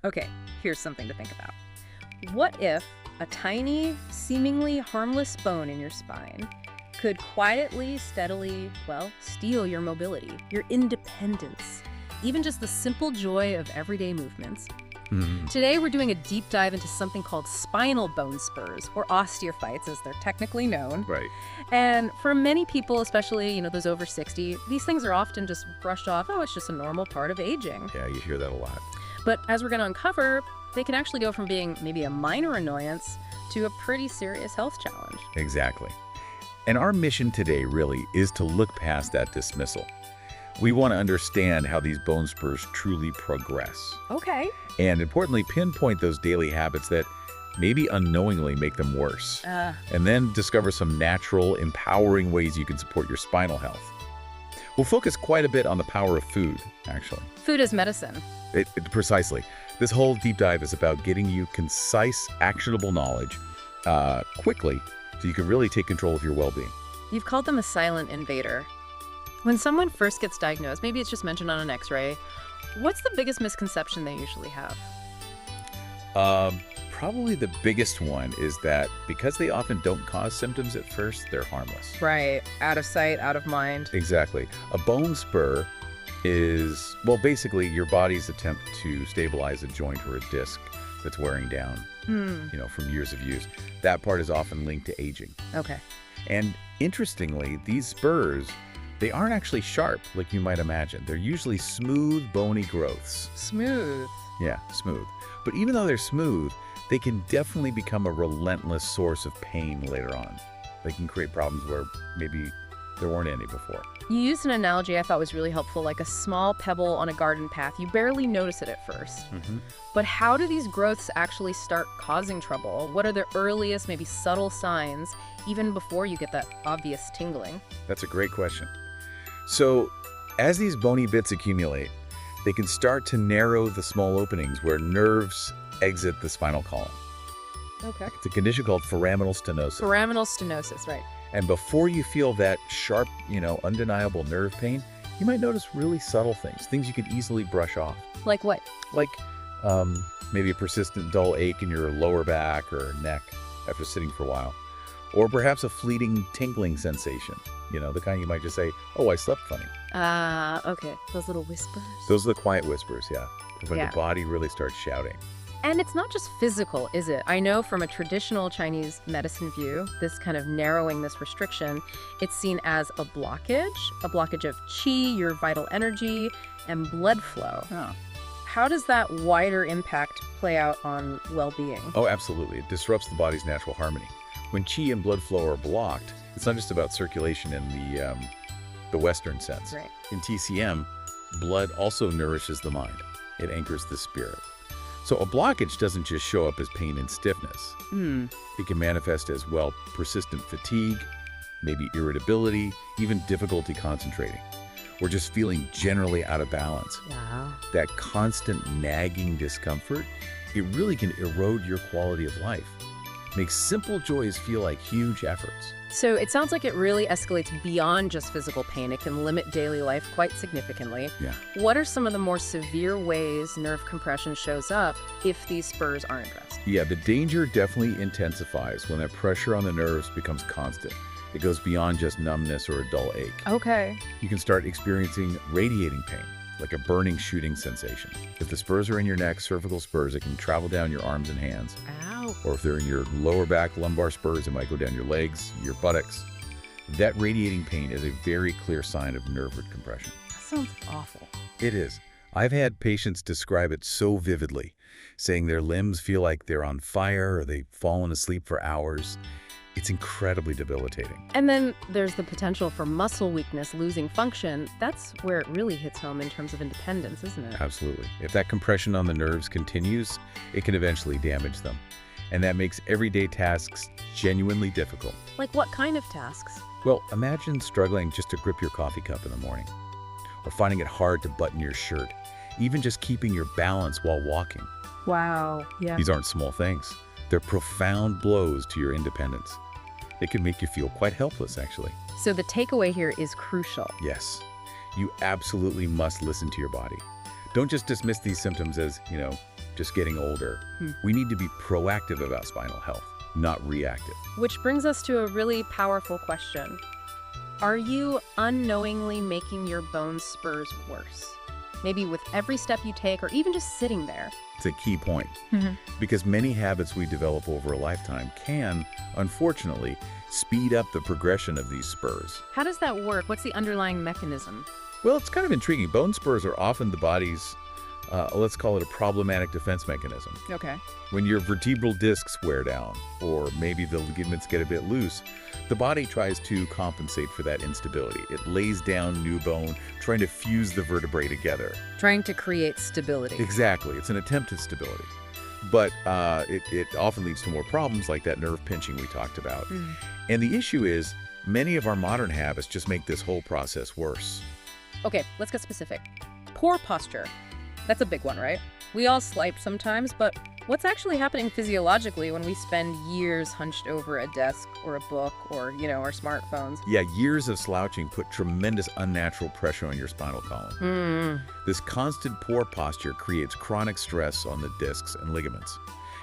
Okay, here's something to think about. What if a tiny, seemingly harmless bone in your spine could quietly, steadily, well, steal your mobility, your independence, even just the simple joy of everyday movements? Today, we're doing a deep dive into something called spinal bone spurs, or osteophytes, as they're technically known. Right. And for many people, especially, those over 60, these things are often just brushed off. Oh, it's just a normal part of aging. Yeah, you hear that a lot. But as we're going to uncover, they can actually go from being maybe a minor annoyance to a pretty serious health challenge. Exactly. And our mission today really is to look past that dismissal. We want to understand how these bone spurs truly progress. Okay. And importantly, pinpoint those daily habits that maybe unknowingly make them worse. And then discover some natural, empowering ways you can support your spinal health. We'll focus quite a bit on the power of food, actually. Food is medicine. Precisely. This whole deep dive is about getting you concise, actionable knowledge quickly so you can really take control of your well-being. You've called them a silent invader. When someone first gets diagnosed, maybe it's just mentioned on an x-ray, what's the biggest misconception they usually have? Probably the biggest one is that because they often don't cause symptoms at first, they're harmless. Right. Out of sight, out of mind. Exactly. A bone spur is, well, basically your body's attempt to stabilize a joint or a disc that's wearing down, from years of use. That part is often linked to aging. Okay. And interestingly, these spurs, they aren't actually sharp like you might imagine. They're usually smooth, bony growths. Smooth. Yeah, smooth. But even though they're smooth, they can definitely become a relentless source of pain later on. They can create problems where maybe there weren't any before. You used an analogy I thought was really helpful, like a small pebble on a garden path. You barely notice it at first. But how do these growths actually start causing trouble? What are the earliest, maybe subtle signs, even before you get that obvious tingling? That's a great question. So, as these bony bits accumulate, they can start to narrow the small openings where nerves exit the spinal column. Okay. It's a condition called foraminal stenosis. Foraminal stenosis, right. And before you feel that sharp, undeniable nerve pain, you might notice really subtle things you could easily brush off. Like what? Like maybe a persistent dull ache in your lower back or neck after sitting for a while. Or perhaps a fleeting tingling sensation, the kind you might just say, oh, I slept funny. Okay. Those little whispers. Those are the quiet whispers, yeah. When Yeah. the body really starts shouting. And it's not just physical, is it? I know from a traditional Chinese medicine view, this kind of narrowing this restriction, it's seen as a blockage of qi, your vital energy, and blood flow. Oh. How does that wider impact play out on well-being? Oh, absolutely. It disrupts the body's natural harmony. When qi and blood flow are blocked, it's not just about circulation in the Western sense. Right. In TCM, blood also nourishes the mind. It anchors the spirit. So a blockage doesn't just show up as pain and stiffness. It can manifest as, well, persistent fatigue, maybe irritability, even difficulty concentrating, or just feeling generally out of balance. Yeah. That constant nagging discomfort, it really can erode your quality of life. Makes simple joys feel like huge efforts. So it sounds like it really escalates beyond just physical pain. It can limit daily life quite significantly. Yeah. What are some of the more severe ways nerve compression shows up if these spurs aren't addressed? Yeah, the danger definitely intensifies when that pressure on the nerves becomes constant. It goes beyond just numbness or a dull ache. Okay. You can start experiencing radiating pain, like a burning shooting sensation. If the spurs are in your neck, cervical spurs, it can travel down your arms and hands. Ow. Or if they're in your lower back, lumbar spurs, it might go down your legs, your buttocks. That radiating pain is a very clear sign of nerve compression. That sounds awful. It is. I've had patients describe it so vividly, saying their limbs feel like they're on fire or they've fallen asleep for hours. It's incredibly debilitating. And then there's the potential for muscle weakness, losing function. That's where it really hits home in terms of independence, isn't it? Absolutely. If that compression on the nerves continues, it can eventually damage them. And that makes everyday tasks genuinely difficult. Like what kind of tasks? Well, imagine struggling just to grip your coffee cup in the morning, or finding it hard to button your shirt, even just keeping your balance while walking. Wow. Yeah. These aren't small things. They're profound blows to your independence. It can make you feel quite helpless, actually. So the takeaway here is crucial. Yes, you absolutely must listen to your body. Don't just dismiss these symptoms as, just getting older. We need to be proactive about spinal health, not reactive. Which brings us to a really powerful question. Are you unknowingly making your bone spurs worse? Maybe with every step you take or even just sitting there. It's a key point, because many habits we develop over a lifetime can, unfortunately, speed up the progression of these spurs. How does that work? What's the underlying mechanism? Well, it's kind of intriguing. Bone spurs are often the body's, let's call it a problematic defense mechanism. Okay. When your vertebral discs wear down, or maybe the ligaments get a bit loose, the body tries to compensate for that instability. It lays down new bone, trying to fuse the vertebrae together. Trying to create stability. Exactly. It's an attempt at stability. But it often leads to more problems like that nerve pinching we talked about. And the issue is, many of our modern habits just make this whole process worse. Okay, let's get specific. Poor posture. That's a big one, right? We all slipe sometimes, but what's actually happening physiologically when we spend years hunched over a desk or a book or, our smartphones? Yeah, years of slouching put tremendous unnatural pressure on your spinal column. This constant poor posture creates chronic stress on the discs and ligaments.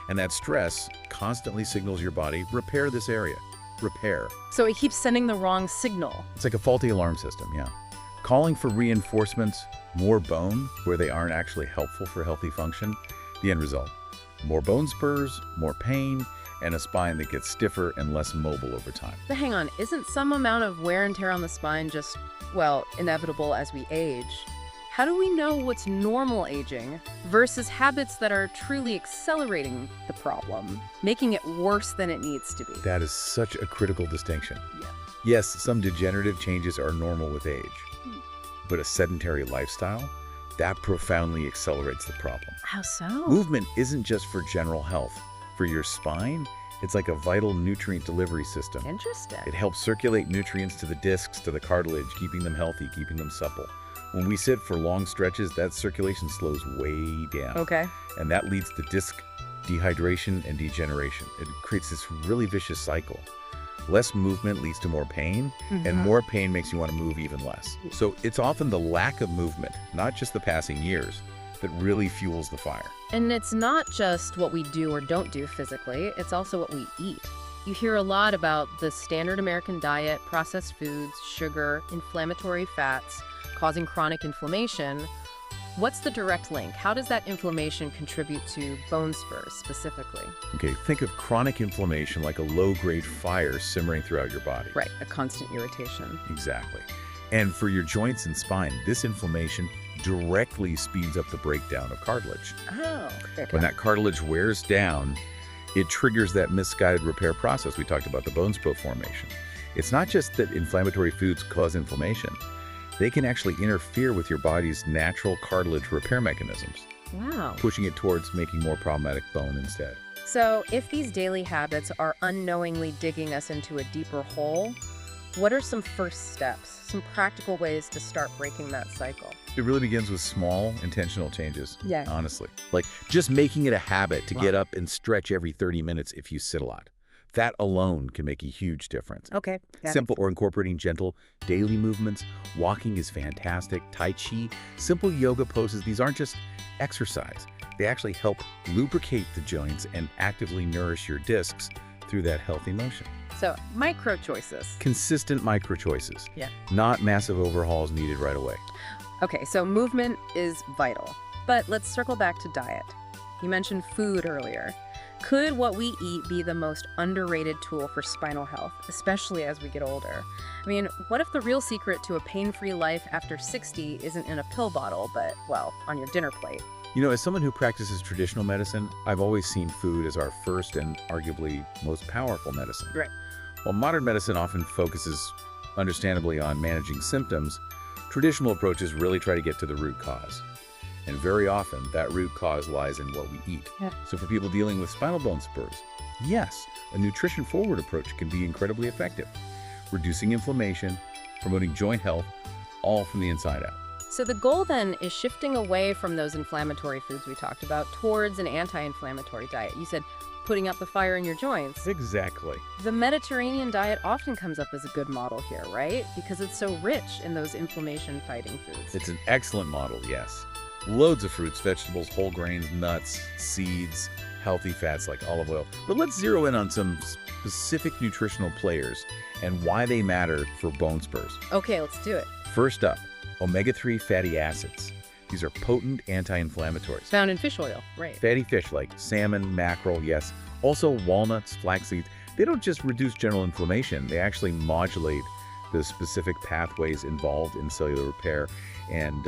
And that stress constantly signals your body, repair this area, repair. So it keeps sending the wrong signal. It's like a faulty alarm system, yeah. Calling for reinforcements, more bone, where they aren't actually helpful for healthy function. The end result: more bone spurs, more pain, and a spine that gets stiffer and less mobile over time. But hang on, isn't some amount of wear and tear on the spine just, inevitable as we age? How do we know what's normal aging versus habits that are truly accelerating the problem, making it worse than it needs to be? That is such a critical distinction. Yeah. Yes, some degenerative changes are normal with age, but a sedentary lifestyle, that profoundly accelerates the problem. How so? Movement isn't just for general health. For your spine, it's like a vital nutrient delivery system. Interesting. It helps circulate nutrients to the discs, to the cartilage, keeping them healthy, keeping them supple. When we sit for long stretches, that circulation slows way down. Okay. And that leads to disc dehydration and degeneration. It creates this really vicious cycle. Less movement leads to more pain, and more pain makes you want to move even less. So it's often the lack of movement, not just the passing years, that really fuels the fire. And it's not just what we do or don't do physically, it's also what we eat. You hear a lot about the standard American diet, processed foods, sugar, inflammatory fats, causing chronic inflammation. What's the direct link? How does that inflammation contribute to bone spurs specifically? Okay, think of chronic inflammation like a low-grade fire simmering throughout your body. Right, a constant irritation. Exactly. And for your joints and spine, this inflammation directly speeds up the breakdown of cartilage. Oh, okay. When that cartilage wears down, it triggers that misguided repair process we talked about, the bone spur formation. It's not just that inflammatory foods cause inflammation. They can actually interfere with your body's natural cartilage repair mechanisms, Wow. pushing it towards making more problematic bone instead. So if these daily habits are unknowingly digging us into a deeper hole, what are some first steps, some practical ways to start breaking that cycle? It really begins with small, intentional changes, Yeah. honestly. Like just making it a habit to get up and stretch every 30 minutes if you sit a lot. That alone can make a huge difference. Okay. Simple or incorporating gentle daily movements. Walking is fantastic. Tai Chi, simple yoga poses. These aren't just exercise. They actually help lubricate the joints and actively nourish your discs through that healthy motion. So micro choices. Consistent micro choices. Yeah. Not massive overhauls needed right away. Okay, so movement is vital. But let's circle back to diet. You mentioned food earlier. Could what we eat be the most underrated tool for spinal health, especially as we get older? I mean, what if the real secret to a pain-free life after 60 isn't in a pill bottle, but, on your dinner plate? You know, as someone who practices traditional medicine, I've always seen food as our first and arguably most powerful medicine. Right. While modern medicine often focuses, understandably, on managing symptoms, traditional approaches really try to get to the root cause. And very often, that root cause lies in what we eat. Yeah. So for people dealing with spinal bone spurs, yes, a nutrition-forward approach can be incredibly effective, reducing inflammation, promoting joint health, all from the inside out. So the goal then is shifting away from those inflammatory foods we talked about towards an anti-inflammatory diet. You said putting out the fire in your joints. Exactly. The Mediterranean diet often comes up as a good model here, right? Because it's so rich in those inflammation-fighting foods. It's an excellent model, yes. Loads of fruits, vegetables, whole grains, nuts, seeds, healthy fats like olive oil. But let's zero in on some specific nutritional players and why they matter for bone spurs. Okay, let's do it. First up, omega-3 fatty acids. These are potent anti-inflammatories. Found in fish oil, right. Fatty fish like salmon, mackerel, yes. Also walnuts, flax seeds. They don't just reduce general inflammation, they actually modulate the specific pathways involved in cellular repair and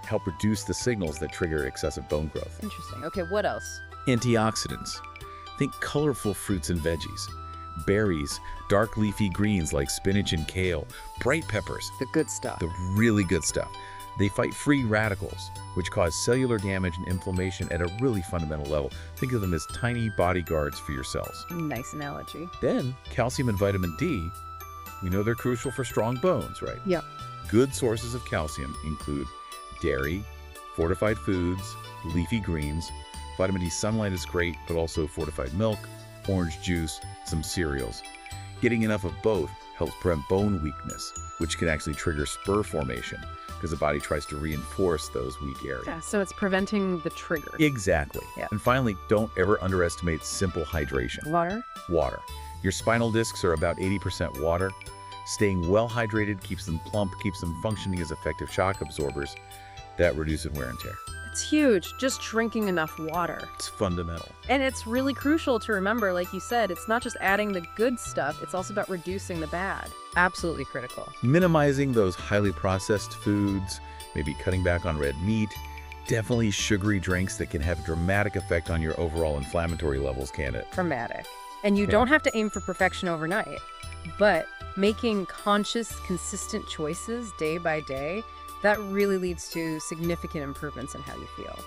help reduce the signals that trigger excessive bone growth. Interesting. Okay, what else? Antioxidants. Think colorful fruits and veggies. Berries, dark leafy greens like spinach and kale, bright peppers, The good stuff. the really good stuff. They fight free radicals, which cause cellular damage and inflammation at a really fundamental level. Think of them as tiny bodyguards for your cells. Nice analogy. Then, calcium and vitamin D, we know they're crucial for strong bones, right? Yep. Good sources of calcium include dairy, fortified foods, leafy greens. Vitamin D sunlight is great, but also fortified milk, orange juice, some cereals. Getting enough of both helps prevent bone weakness, which can actually trigger spur formation because the body tries to reinforce those weak areas. Yeah, so it's preventing the trigger. Exactly. Yeah. And finally, don't ever underestimate simple hydration. Water? Water. Your spinal discs are about 80% water. Staying well hydrated keeps them plump, keeps them functioning as effective shock absorbers that reduces wear and tear. It's huge, just drinking enough water. It's fundamental. And it's really crucial to remember, like you said, it's not just adding the good stuff, it's also about reducing the bad. Absolutely critical. Minimizing those highly processed foods, maybe cutting back on red meat, definitely sugary drinks that can have a dramatic effect on your overall inflammatory levels, can it? Dramatic. And you Yeah. don't have to aim for perfection overnight, but making conscious, consistent choices day by day, that really leads to significant improvements in how you feel.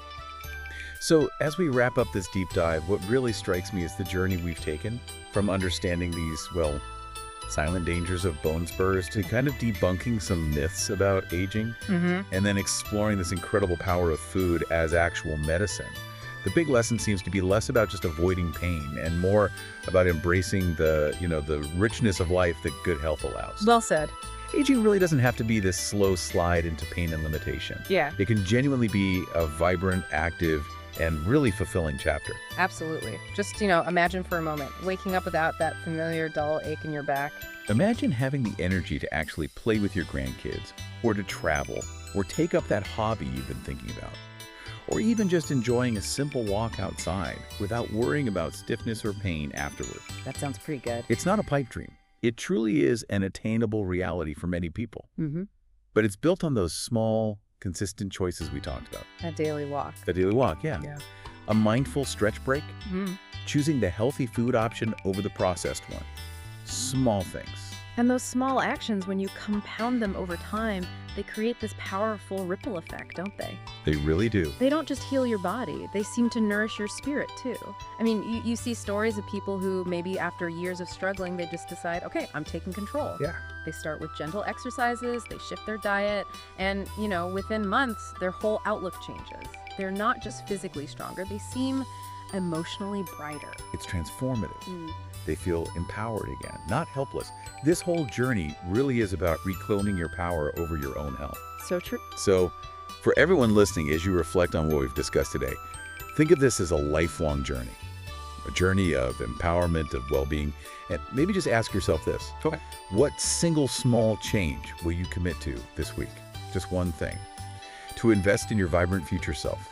So as we wrap up this deep dive, what really strikes me is the journey we've taken from understanding these, well, silent dangers of bone spurs to kind of debunking some myths about aging and then exploring this incredible power of food as actual medicine. The big lesson seems to be less about just avoiding pain and more about embracing the richness of life that good health allows. Well said. Aging really doesn't have to be this slow slide into pain and limitation. Yeah, It can genuinely be a vibrant, active, and really fulfilling chapter. absolutely. Just, imagine for a moment, waking up without that familiar dull ache in your back. Imagine having the energy to actually play with your grandkids, or to travel, or take up that hobby you've been thinking about, or even just enjoying a simple walk outside without worrying about stiffness or pain afterward. That sounds pretty good. It's not a pipe dream. It truly is an attainable reality for many people, Mm-hmm. but it's built on those small, consistent choices we talked about. A daily walk. The daily walk, yeah. A mindful stretch break, Mm. choosing the healthy food option over the processed one. Small things. And those small actions, when you compound them over time, they create this powerful ripple effect, don't they? They really do. They don't just heal your body, they seem to nourish your spirit too. I mean, you see stories of people who maybe after years of struggling, they just decide, okay, I'm taking control. Yeah. They start with gentle exercises, they shift their diet, and, within months, their whole outlook changes. They're not just physically stronger, they seem emotionally brighter. It's transformative. Mm. They feel empowered again, not helpless. This whole journey really is about reclaiming your power over your own health. So true. So, for everyone listening, as you reflect on what we've discussed today, think of this as a lifelong journey. A journey of empowerment, of well-being, and maybe just ask yourself this. Okay. What single small change will you commit to this week? Just one thing. To invest in your vibrant future self.